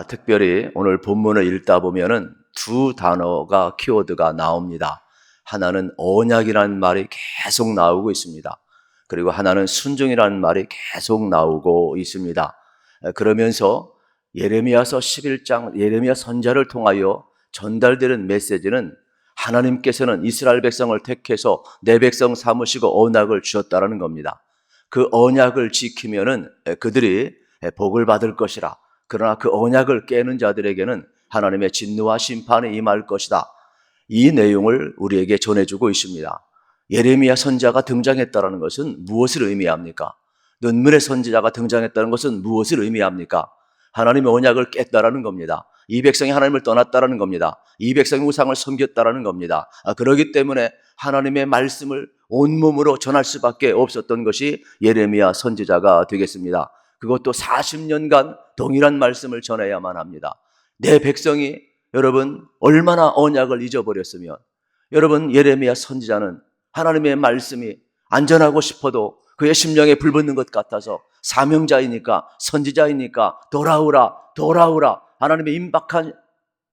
특별히 오늘 본문을 읽다 보면은 두 단어가 키워드가 나옵니다. 하나는 언약이라는 말이 계속 나오고 있습니다. 그리고 하나는 순종이라는 말이 계속 나오고 있습니다. 그러면서 예레미야서 11장 예레미야 선지자를 통하여 전달되는 메시지는 하나님께서는 이스라엘 백성을 택해서 내 백성 삼으시고 언약을 주셨다는 겁니다. 그 언약을 지키면은 그들이 복을 받을 것이라. 그러나 그 언약을 깨는 자들에게는 하나님의 진노와 심판이 임할 것이다. 이 내용을 우리에게 전해주고 있습니다. 예레미야 선지자가 등장했다는 것은 무엇을 의미합니까? 눈물의 선지자가 등장했다는 것은 무엇을 의미합니까? 하나님의 언약을 깼다라는 겁니다. 이 백성이 하나님을 떠났다라는 겁니다. 이 백성이 우상을 섬겼다라는 겁니다. 그렇기 때문에 하나님의 말씀을 온몸으로 전할 수밖에 없었던 것이 예레미야 선지자가 되겠습니다. 그것도 40년간 동일한 말씀을 전해야만 합니다. 내 백성이 여러분 얼마나 언약을 잊어버렸으면 여러분 예레미야 선지자는 하나님의 말씀이 안전하고 싶어도 그의 심령에 불붙는 것 같아서 사명자이니까 선지자이니까 돌아오라 하나님의 임박한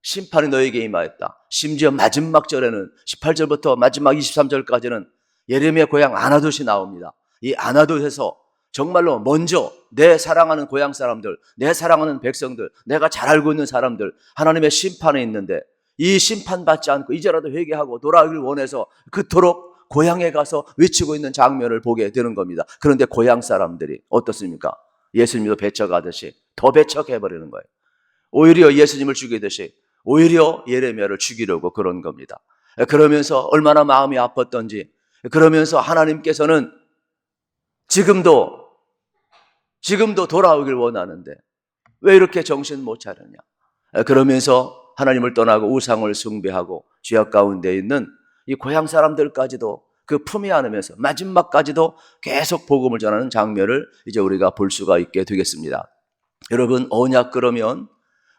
심판이 너에게 임하였다. 심지어 마지막 절에는 18절부터 마지막 23절까지는 예레미야 고향 아나돗이 나옵니다. 이 아나돗에서 정말로 먼저 내 사랑하는 고향 사람들, 내 사랑하는 백성들, 내가 잘 알고 있는 사람들 하나님의 심판에 있는데 이 심판받지 않고 이제라도 회개하고 돌아오길 원해서 그토록 고향에 가서 외치고 있는 장면을 보게 되는 겁니다. 그런데 고향 사람들이 어떻습니까? 예수님도 배척하듯이 더 배척해버리는 거예요. 오히려 예수님을 죽이듯이 오히려 예레미야를 죽이려고 그런 겁니다. 그러면서 얼마나 마음이 아팠던지, 그러면서 하나님께서는 지금도 돌아오길 원하는데 왜 이렇게 정신 못 차리냐. 그러면서 하나님을 떠나고 우상을 숭배하고 죄악 가운데 있는 이 고향 사람들까지도 그 품위 안으면서 마지막까지도 계속 복음을 전하는 장면을 이제 우리가 볼 수가 있게 되겠습니다. 여러분, 언약 그러면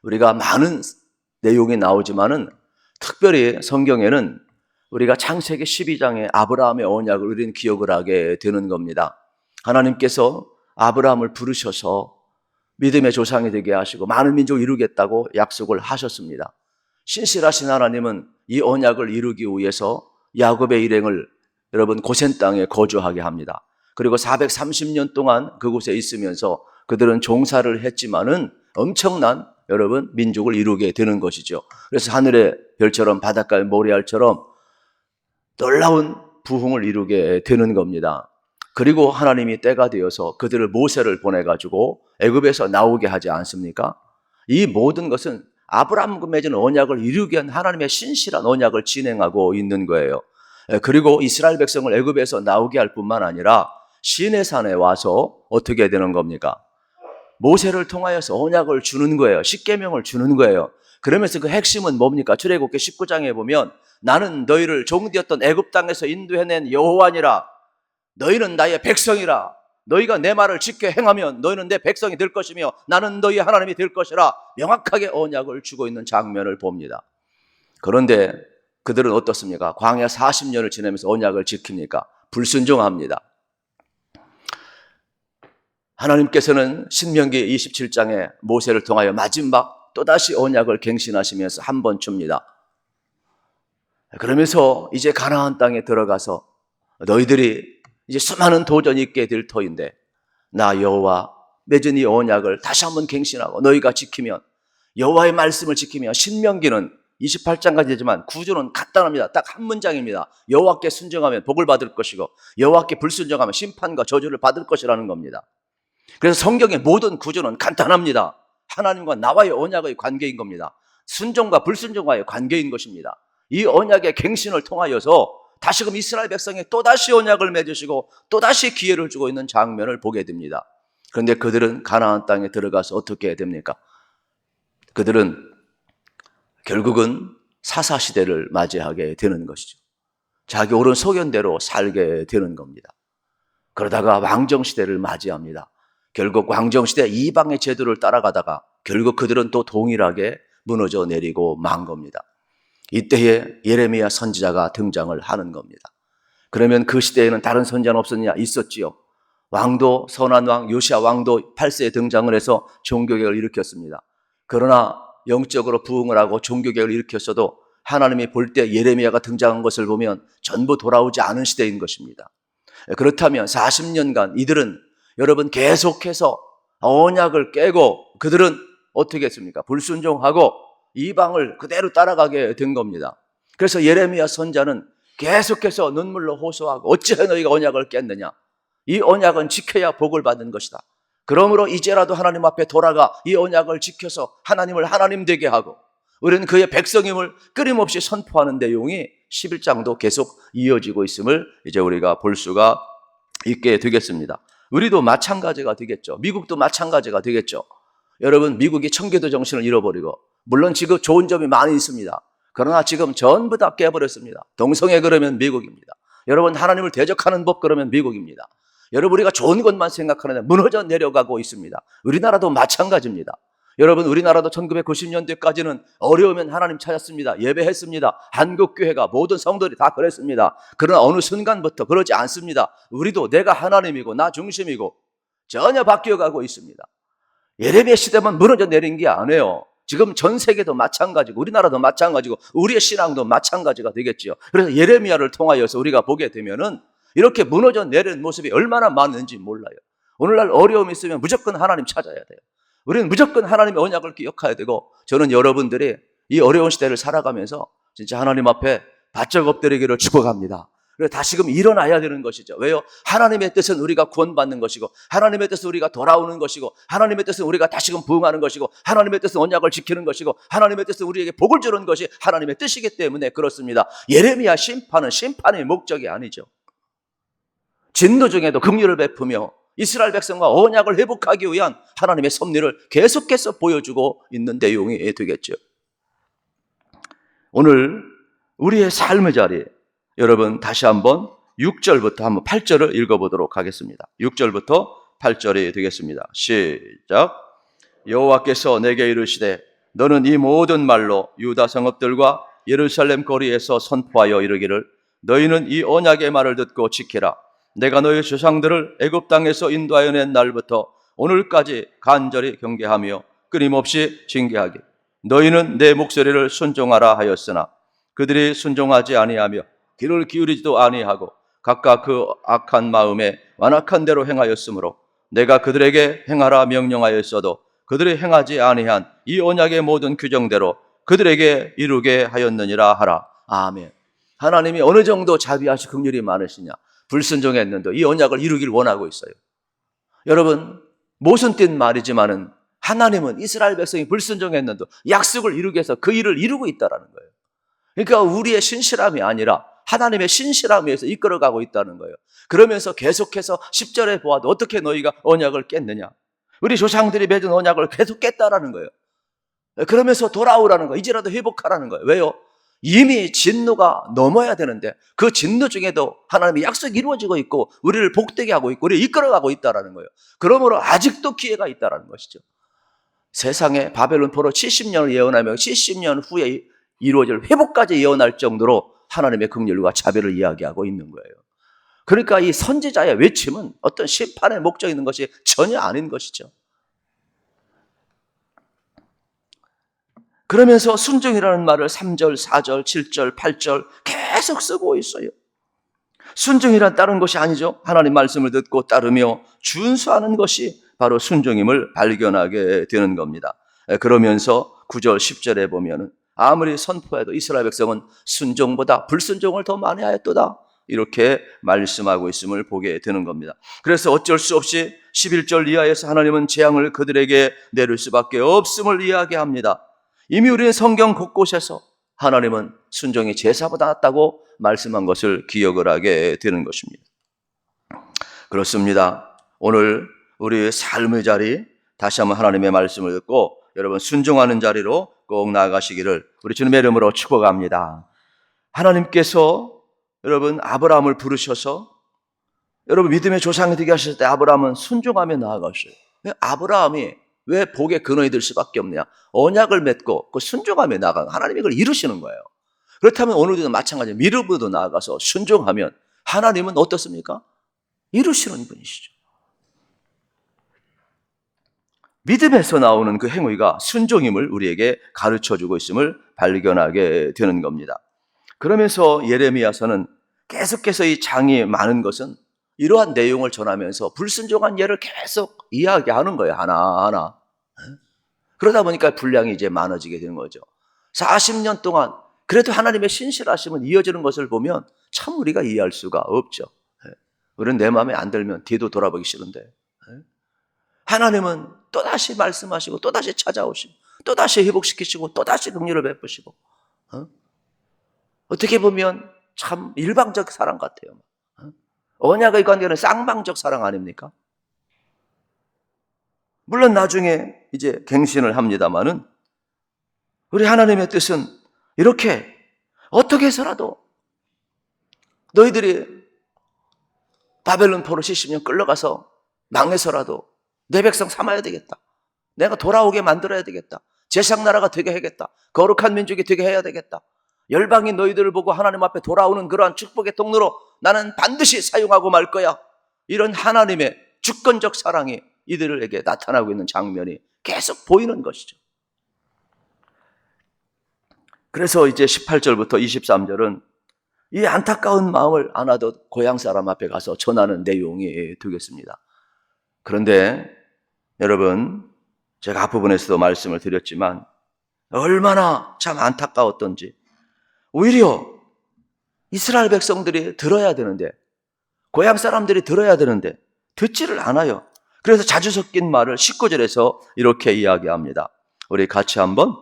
우리가 많은 내용이 나오지만은 특별히 성경에는 우리가 창세기 12장에 아브라함의 언약을 우리는 기억을 하게 되는 겁니다. 하나님께서 아브라함을 부르셔서 믿음의 조상이 되게 하시고 많은 민족을 이루겠다고 약속을 하셨습니다. 신실하신 하나님은 이 언약을 이루기 위해서 야곱의 일행을 여러분 고센 땅에 거주하게 합니다. 그리고 430년 동안 그곳에 있으면서 그들은 종사를 했지만은 엄청난 여러분 민족을 이루게 되는 것이죠. 그래서 하늘의 별처럼 바닷가의 모래알처럼 놀라운 부흥을 이루게 되는 겁니다. 그리고 하나님이 때가 되어서 그들을 모세를 보내가지고 애굽에서 나오게 하지 않습니까? 이 모든 것은 아브라함과 맺은 언약을 이루기 위한 하나님의 신실한 언약을 진행하고 있는 거예요. 그리고 이스라엘 백성을 애굽에서 나오게 할 뿐만 아니라 시내산에 와서 어떻게 되는 겁니까? 모세를 통하여서 언약을 주는 거예요. 십계명을 주는 거예요. 그러면서 그 핵심은 뭡니까? 출애굽기 19장에 보면 나는 너희를 종되었던 애굽 땅에서 인도해낸 여호와니라. 너희는 나의 백성이라. 너희가 내 말을 지켜 행하면 너희는 내 백성이 될 것이며 나는 너희의 하나님이 될 것이라. 명확하게 언약을 주고 있는 장면을 봅니다. 그런데 그들은 어떻습니까? 광야 40년을 지내면서 언약을 지킵니까? 불순종합니다. 하나님께서는 신명기 27장에 모세를 통하여 마지막 또다시 언약을 갱신하시면서 한 번 줍니다. 그러면서 이제 가나안 땅에 들어가서 너희들이 이제 수많은 도전이 있게 될 터인데 나 여호와 맺은 이 언약을 다시 한번 갱신하고 너희가 지키면 여호와의 말씀을 지키면 신명기는 28장까지 되지만 구조는 간단합니다. 딱 한 문장입니다. 여호와께 순종하면 복을 받을 것이고 여호와께 불순종하면 심판과 저주를 받을 것이라는 겁니다. 그래서 성경의 모든 구조는 간단합니다. 하나님과 나와의 언약의 관계인 겁니다. 순종과 불순종과의 관계인 것입니다. 이 언약의 갱신을 통하여서 다시금 이스라엘 백성이 또다시 언약을 맺으시고 또다시 기회를 주고 있는 장면을 보게 됩니다. 그런데 그들은 가나안 땅에 들어가서 어떻게 됩니까? 그들은 결국은 사사시대를 맞이하게 되는 것이죠. 자기 옳은 소견대로 살게 되는 겁니다. 그러다가 왕정시대를 맞이합니다. 결국 왕정시대 이방의 제도를 따라가다가 결국 그들은 또 동일하게 무너져 내리고 만 겁니다. 이때에 예레미야 선지자가 등장을 하는 겁니다. 그러면 그 시대에는 다른 선지자는 없었냐? 있었지요. 왕도 선한 왕 요시야 왕도 8세에 등장을 해서 종교개혁을 일으켰습니다. 그러나 영적으로 부흥을 하고 종교개혁을 일으켰어도 하나님이 볼 때 예레미야가 등장한 것을 보면 전부 돌아오지 않은 시대인 것입니다. 그렇다면 40년간 이들은 여러분 계속해서 언약을 깨고 그들은 어떻게 했습니까? 불순종하고 이방을 그대로 따라가게 된 겁니다. 그래서 예레미야 선자는 계속해서 눈물로 호소하고 어찌해 너희가 언약을 깼느냐? 이 언약은 지켜야 복을 받는 것이다. 그러므로 이제라도 하나님 앞에 돌아가 이 언약을 지켜서 하나님을 하나님 되게 하고 우리는 그의 백성임을 끊임없이 선포하는 내용이 11장도 계속 이어지고 있음을 이제 우리가 볼 수가 있게 되겠습니다. 우리도 마찬가지가 되겠죠. 미국도 마찬가지가 되겠죠. 여러분, 미국이 청교도 정신을 잃어버리고 물론 지금 좋은 점이 많이 있습니다. 그러나 지금 전부 다 깨버렸습니다. 동성애 그러면 미국입니다. 여러분, 하나님을 대적하는 법 그러면 미국입니다. 여러분, 우리가 좋은 것만 생각하는데 무너져 내려가고 있습니다. 우리나라도 마찬가지입니다. 여러분, 우리나라도 1990년대까지는 어려우면 하나님 찾았습니다. 예배했습니다. 한국교회가 모든 성도들이 다 그랬습니다. 그러나 어느 순간부터 그러지 않습니다. 우리도 내가 하나님이고 나 중심이고 전혀 바뀌어가고 있습니다. 예레미야 시대만 무너져 내린 게 아니에요. 지금 전 세계도 마찬가지고 우리나라도 마찬가지고 우리의 신앙도 마찬가지가 되겠죠. 그래서 예레미야를 통하여서 우리가 보게 되면은 이렇게 무너져 내린 모습이 얼마나 많은지 몰라요. 오늘날 어려움이 있으면 무조건 하나님 찾아야 돼요. 우리는 무조건 하나님의 언약을 기억해야 되고 저는 여러분들이 이 어려운 시대를 살아가면서 진짜 하나님 앞에 바짝 엎드리기를 축복합니다. 그래서 다시금 일어나야 되는 것이죠. 왜요? 하나님의 뜻은 우리가 구원받는 것이고 하나님의 뜻은 우리가 돌아오는 것이고 하나님의 뜻은 우리가 다시금 부흥하는 것이고 하나님의 뜻은 언약을 지키는 것이고 하나님의 뜻은 우리에게 복을 주는 것이 하나님의 뜻이기 때문에 그렇습니다. 예레미야 심판은 심판의 목적이 아니죠. 진노 중에도 긍휼을 베푸며 이스라엘 백성과 언약을 회복하기 위한 하나님의 섭리를 계속해서 보여주고 있는 내용이 되겠죠. 오늘 우리의 삶의 자리에 여러분 다시 한번 6절부터 한번 8절을 읽어보도록 하겠습니다. 6절부터 8절이 되겠습니다. 시작. 여호와께서 내게 이르시되 너는 이 모든 말로 유다 성읍들과 예루살렘 거리에서 선포하여 이르기를 너희는 이 언약의 말을 듣고 지키라. 내가 너희 조상들을 애굽 땅에서 인도하여 낸 날부터 오늘까지 간절히 경계하며 끊임없이 징계하기. 너희는 내 목소리를 순종하라 하였으나 그들이 순종하지 아니하며 귀를 기울이지도 아니하고 각각 그 악한 마음에 완악한 대로 행하였으므로 내가 그들에게 행하라 명령하였어도 그들이 행하지 아니한 이 언약의 모든 규정대로 그들에게 이루게 하였느니라 하라. 아멘. 하나님이 어느 정도 자비하시고 긍휼이 많으시냐. 불순종했는데 이 언약을 이루길 원하고 있어요. 여러분, 모순 뛴 말이지만은 하나님은 이스라엘 백성이 불순종했는데 약속을 이루기 위해서 그 일을 이루고 있다는 거예요. 그러니까 우리의 신실함이 아니라 하나님의 신실함에 의해서 이끌어가고 있다는 거예요. 그러면서 계속해서 10절에 보아도 어떻게 너희가 언약을 깼느냐. 우리 조상들이 맺은 언약을 계속 깼다라는 거예요. 그러면서 돌아오라는 거예요. 이제라도 회복하라는 거예요. 왜요? 이미 진노가 넘어야 되는데 그 진노 중에도 하나님의 약속이 이루어지고 있고 우리를 복되게 하고 있고 우리를 이끌어가고 있다는 거예요. 그러므로 아직도 기회가 있다는 것이죠. 세상에 바벨론 포로 70년을 예언하며 70년 후에 이루어질 회복까지 예언할 정도로 하나님의 긍휼과 자비를 이야기하고 있는 거예요. 그러니까 이 선지자의 외침은 어떤 심판의 목적이 있는 것이 전혀 아닌 것이죠. 그러면서 순종이라는 말을 3절, 4절, 7절, 8절 계속 쓰고 있어요. 순종이란 다른 것이 아니죠. 하나님 말씀을 듣고 따르며 준수하는 것이 바로 순종임을 발견하게 되는 겁니다. 그러면서 9절, 10절에 보면 아무리 선포해도 이스라엘 백성은 순종보다 불순종을 더 많이 하였도다. 이렇게 말씀하고 있음을 보게 되는 겁니다. 그래서 어쩔 수 없이 11절 이하에서 하나님은 재앙을 그들에게 내릴 수밖에 없음을 이야기합니다. 이미 우리는 성경 곳곳에서 하나님은 순종이 제사보다 낫다고 말씀한 것을 기억을 하게 되는 것입니다. 그렇습니다. 오늘 우리의 삶의 자리 다시 한번 하나님의 말씀을 듣고 여러분 순종하는 자리로 꼭 나아가시기를 우리 주님의 이름으로 축복합니다. 하나님께서 여러분 아브라함을 부르셔서 여러분 믿음의 조상이 되게 하실 때 아브라함은 순종하며 나아갔어요. 아브라함이 왜 복의 근원이 될 수밖에 없느냐? 언약을 맺고 그 순종하며 나아간 하나님이 그걸 이루시는 거예요. 그렇다면 오늘도 마찬가지로 믿음으로 나아가서 순종하면 하나님은 어떻습니까? 이루시는 분이시죠. 믿음에서 나오는 그 행위가 순종임을 우리에게 가르쳐주고 있음을 발견하게 되는 겁니다. 그러면서 예레미야서는 계속해서 이 장이 많은 것은 이러한 내용을 전하면서 불순종한 예를 계속 이야기하는 거예요. 하나하나. 그러다 보니까 분량이 이제 많아지게 되는 거죠. 40년 동안 그래도 하나님의 신실하심은 이어지는 것을 보면 참 우리가 이해할 수가 없죠. 우리는 내 마음에 안 들면 뒤도 돌아보기 싫은데 하나님은 또다시 말씀하시고 또다시 찾아오시고 또다시 회복시키시고 또다시 긍휼을 베푸시고 어떻게 보면 참 일방적 사랑 같아요. 언약의 관계는 쌍방적 사랑 아닙니까? 물론 나중에 이제 갱신을 합니다마는 우리 하나님의 뜻은 이렇게 어떻게 해서라도 너희들이 바벨론 포로 70년 끌려가서 망해서라도 내 백성 삼아야 되겠다. 내가 돌아오게 만들어야 되겠다. 제사장 나라가 되게 해야겠다. 거룩한 민족이 되게 해야 되겠다. 열방이 너희들을 보고 하나님 앞에 돌아오는 그러한 축복의 통로로 나는 반드시 사용하고 말 거야. 이런 하나님의 주권적 사랑이 이들에게 나타나고 있는 장면이 계속 보이는 것이죠. 그래서 이제 18절부터 23절은 이 안타까운 마음을 안아도 고향 사람 앞에 가서 전하는 내용이 되겠습니다. 그런데 여러분, 제가 앞부분에서도 말씀을 드렸지만 얼마나 참 안타까웠던지 오히려 이스라엘 백성들이 들어야 되는데 고향 사람들이 들어야 되는데 듣지를 않아요. 그래서 자주 섞인 말을 19절에서 이렇게 이야기합니다. 우리 같이 한번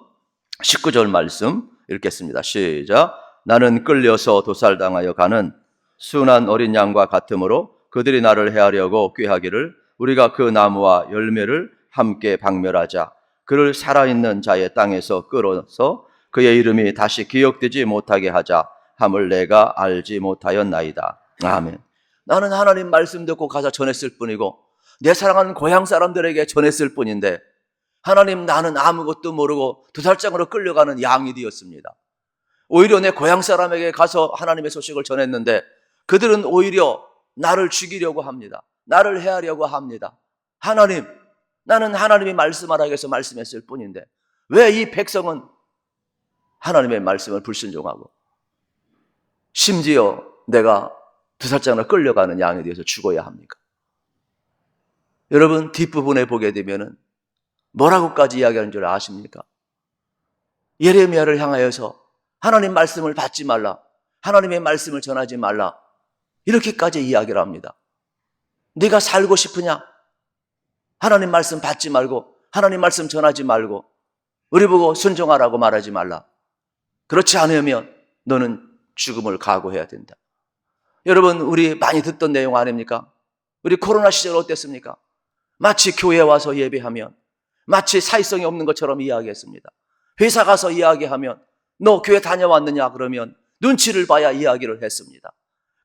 19절 말씀 읽겠습니다. 시작. 나는 끌려서 도살당하여 가는 순한 어린 양과 같으므로 그들이 나를 해하려고 꾀하기를 우리가 그 나무와 열매를 함께 박멸하자. 그를 살아있는 자의 땅에서 끌어서 그의 이름이 다시 기억되지 못하게 하자 함을 내가 알지 못하였나이다. 아멘. 나는 하나님 말씀 듣고 가서 전했을 뿐이고 내 사랑하는 고향 사람들에게 전했을 뿐인데 하나님, 나는 아무것도 모르고 도살장으로 끌려가는 양이 되었습니다. 오히려 내 고향 사람에게 가서 하나님의 소식을 전했는데 그들은 오히려 나를 죽이려고 합니다. 나를 해하려고 합니다. 하나님, 나는 하나님이 말씀하라고 해서 말씀했을 뿐인데 왜 이 백성은 하나님의 말씀을 불순종하고 심지어 내가 도살장으로 끌려가는 양에 대해서 죽어야 합니까? 여러분, 뒷부분에 보게 되면은 뭐라고까지 이야기하는 줄 아십니까? 예레미야를 향하여서 하나님 말씀을 받지 말라, 하나님의 말씀을 전하지 말라, 이렇게까지 이야기를 합니다. 네가 살고 싶으냐? 하나님 말씀 받지 말고 하나님 말씀 전하지 말고 우리 보고 순종하라고 말하지 말라. 그렇지 않으면 너는 죽음을 각오해야 된다. 여러분, 우리 많이 듣던 내용 아닙니까? 우리 코로나 시절 어땠습니까? 마치 교회에 와서 예배하면 마치 사회성이 없는 것처럼 이야기했습니다. 회사 가서 이야기하면 너 교회 다녀왔느냐 그러면 눈치를 봐야 이야기를 했습니다.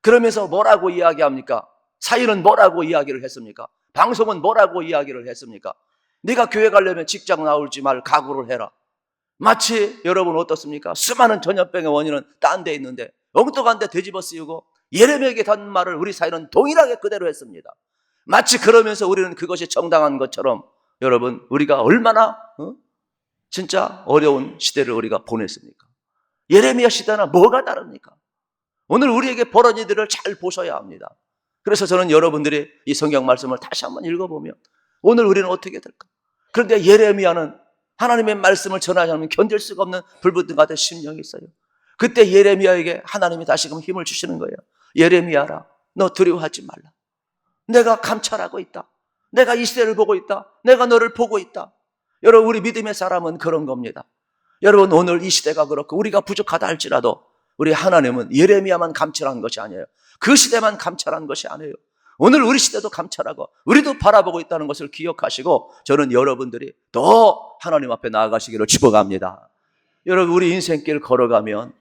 그러면서 뭐라고 이야기합니까? 사회는 뭐라고 이야기를 했습니까? 방송은 뭐라고 이야기를 했습니까? 네가 교회 가려면 직장 나올지 말 각오를 해라. 마치 여러분 어떻습니까? 수많은 전염병의 원인은 딴 데 있는데 엉뚱한 데 되집어 씌우고 예레미야에게 단 말을 우리 사회는 동일하게 그대로 했습니다. 마치 그러면서 우리는 그것이 정당한 것처럼 여러분, 우리가 얼마나 진짜 어려운 시대를 우리가 보냈습니까? 예레미야 시대나 뭐가 다릅니까? 오늘 우리에게 벌어진 일을 잘 보셔야 합니다. 그래서 저는 여러분들이 이 성경 말씀을 다시 한번 읽어보면 오늘 우리는 어떻게 될까? 그런데 예레미야는 하나님의 말씀을 전하지 않으면 견딜 수가 없는 불붙은 같은 심령이 있어요. 그때 예레미야에게 하나님이 다시금 힘을 주시는 거예요. 예레미야라, 너 두려워하지 말라. 내가 감찰하고 있다. 내가 이 시대를 보고 있다. 내가 너를 보고 있다. 여러분, 우리 믿음의 사람은 그런 겁니다. 여러분, 오늘 이 시대가 그렇고 우리가 부족하다 할지라도 우리 하나님은 예레미야만 감찰한 것이 아니에요. 그 시대만 감찰한 것이 아니에요. 오늘 우리 시대도 감찰하고 우리도 바라보고 있다는 것을 기억하시고 저는 여러분들이 더 하나님 앞에 나아가시기를 축복합니다. 여러분, 우리 인생길 걸어가면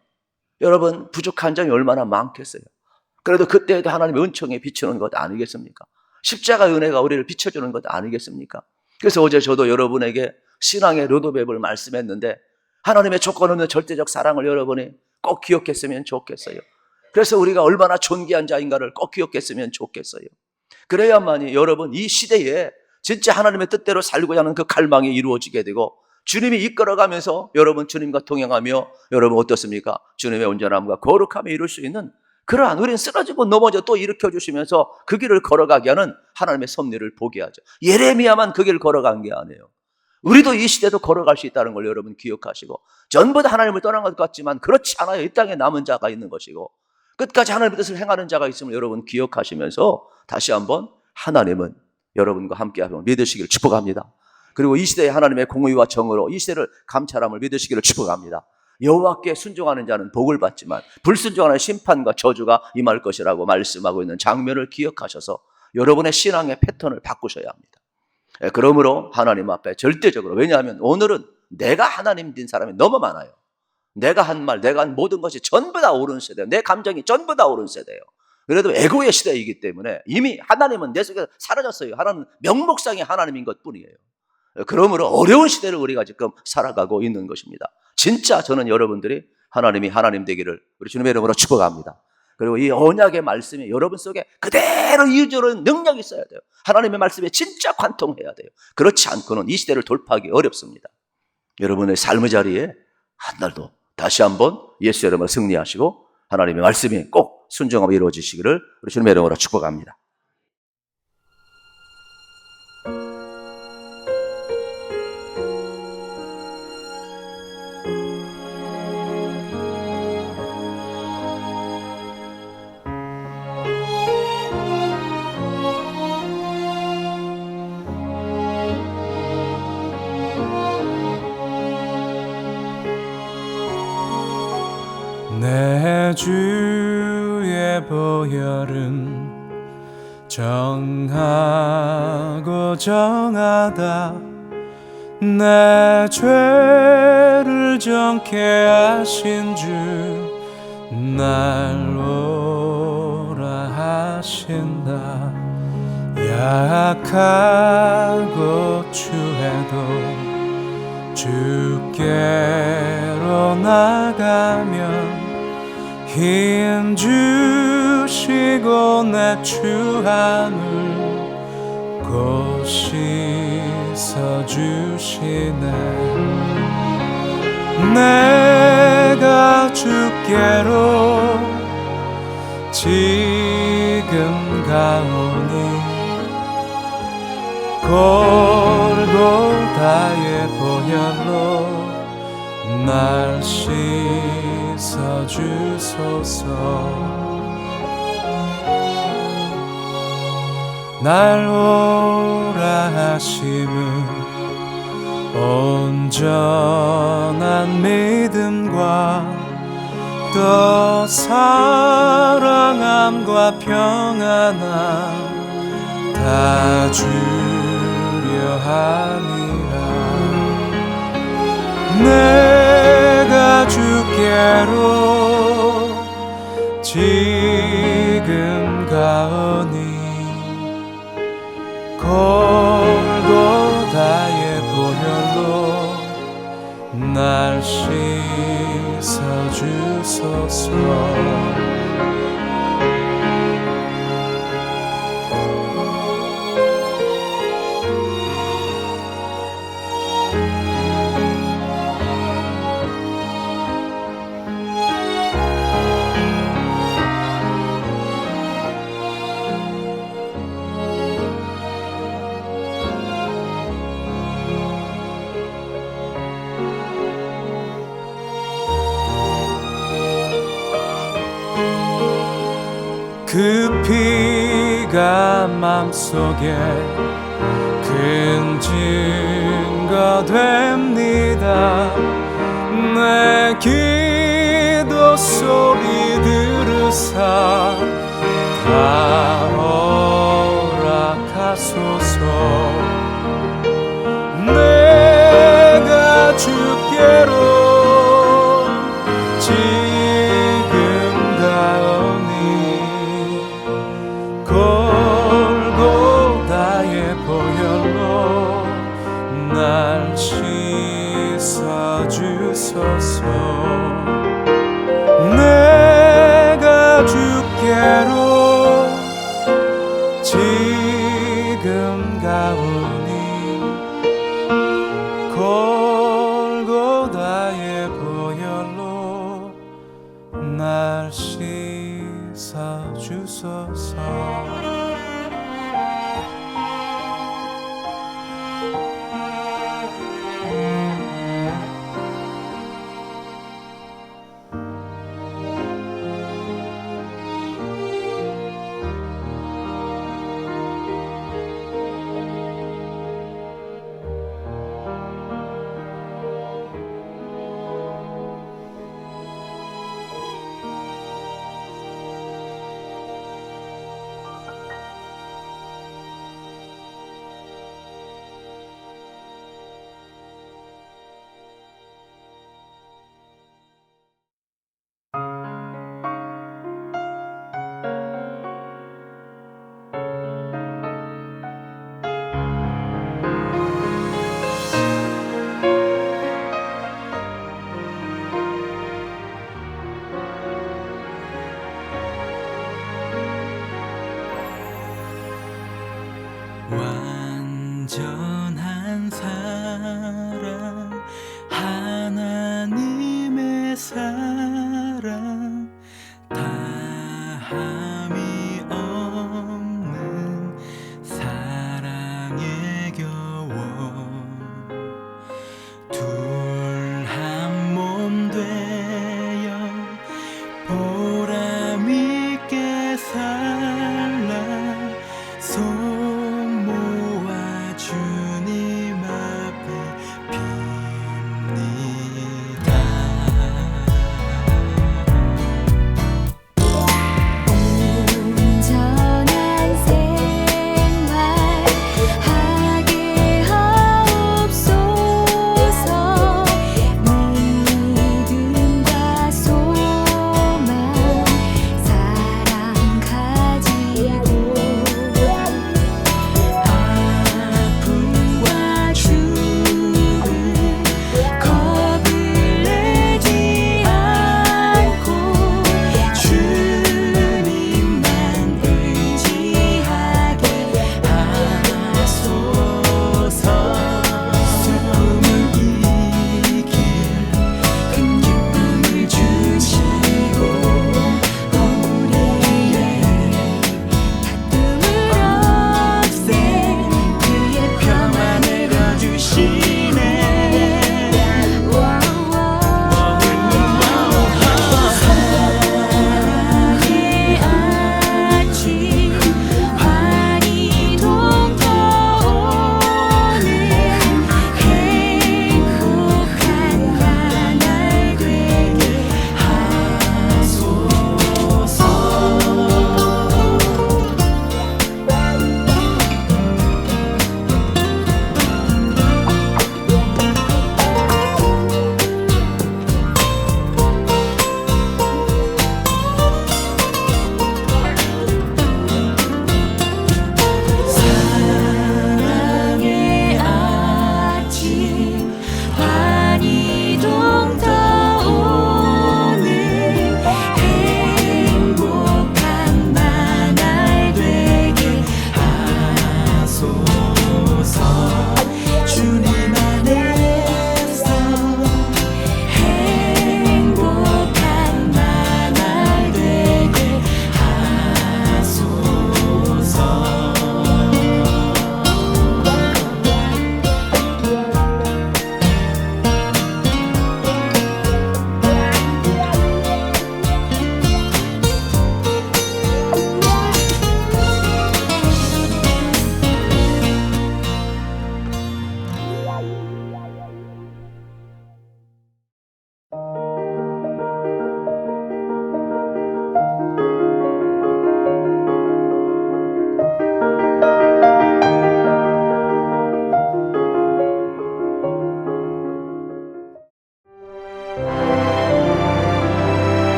여러분 부족한 점이 얼마나 많겠어요. 그래도 그때에도 하나님의 은총에 비추는 것 아니겠습니까? 십자가 은혜가 우리를 비춰주는 것 아니겠습니까? 그래서 어제 저도 여러분에게 신앙의 로드맵을 말씀했는데 하나님의 조건 없는 절대적 사랑을 여러분이 꼭 기억했으면 좋겠어요. 그래서 우리가 얼마나 존귀한 자인가를 꼭 기억했으면 좋겠어요. 그래야만이 여러분 이 시대에 진짜 하나님의 뜻대로 살고자 하는 그 갈망이 이루어지게 되고, 주님이 이끌어가면서 여러분 주님과 동행하며 여러분 어떻습니까? 주님의 온전함과 거룩함을 이룰 수 있는 그러한, 우리는 쓰러지고 넘어져 또 일으켜 주시면서 그 길을 걸어가게 하는 하나님의 섭리를 보게 하죠. 예레미야만 그 길을 걸어간 게 아니에요. 우리도 이 시대도 걸어갈 수 있다는 걸 여러분 기억하시고, 전부 다 하나님을 떠난 것 같지만 그렇지 않아요. 이 땅에 남은 자가 있는 것이고 끝까지 하나님의 뜻을 행하는 자가 있음을 여러분 기억하시면서 다시 한번 하나님은 여러분과 함께하며 믿으시기를 축복합니다. 그리고 이 시대에 하나님의 공의와 정의로 이 시대를 감찰함을 믿으시기를 축복합니다. 여호와께 순종하는 자는 복을 받지만 불순종하는 심판과 저주가 임할 것이라고 말씀하고 있는 장면을 기억하셔서 여러분의 신앙의 패턴을 바꾸셔야 합니다. 그러므로 하나님 앞에 절대적으로, 왜냐하면 오늘은 내가 하나님 된 사람이 너무 많아요. 내가 한 말, 내가 한 모든 것이 전부 다 옳은 세대예요. 내 감정이 전부 다 옳은 세대예요. 그래도 에고의 시대이기 때문에 이미 하나님은 내 속에서 사라졌어요. 하나님은 명목상의 하나님인 것뿐이에요. 그러므로 어려운 시대를 우리가 지금 살아가고 있는 것입니다. 진짜 저는 여러분들이 하나님이 하나님 되기를 우리 주님의 이름으로 축복합니다. 그리고 이 언약의 말씀이 여러분 속에 그대로 이어지는 능력이 있어야 돼요. 하나님의 말씀에 진짜 관통해야 돼요. 그렇지 않고는 이 시대를 돌파하기 어렵습니다. 여러분의 삶의 자리에 한 날도 다시 한번 예수 이름으로 승리하시고 하나님의 말씀이 꼭 순종하며 이루어지시기를 우리 주님의 이름으로 축복합니다. 내 주의 보혈은 정하고 정하다 내 죄를 정케 하신 주 날 오라 하신다. 약하고 추해도 주께로 나가면 힘 주시고 내 주함을 곧 씻어주시네. 내가 주께로 지금 가오니 골고다의 보혈로 날 씻어주소서. 날 오라 하심은 온전한 믿음과 또 사랑함과 평안함 다 주려 함이라. 내가 주께로 지금 가오니 골고다의 보혈로 날 씻어주소서. 그 피가 맘속에 큰 증거 됩니다. 내 기도 소리 들으사 다 허락하소서. 내가 주께로 지금 가오니 골고다의 보혈로 날 씻어주소서. 내가 주께로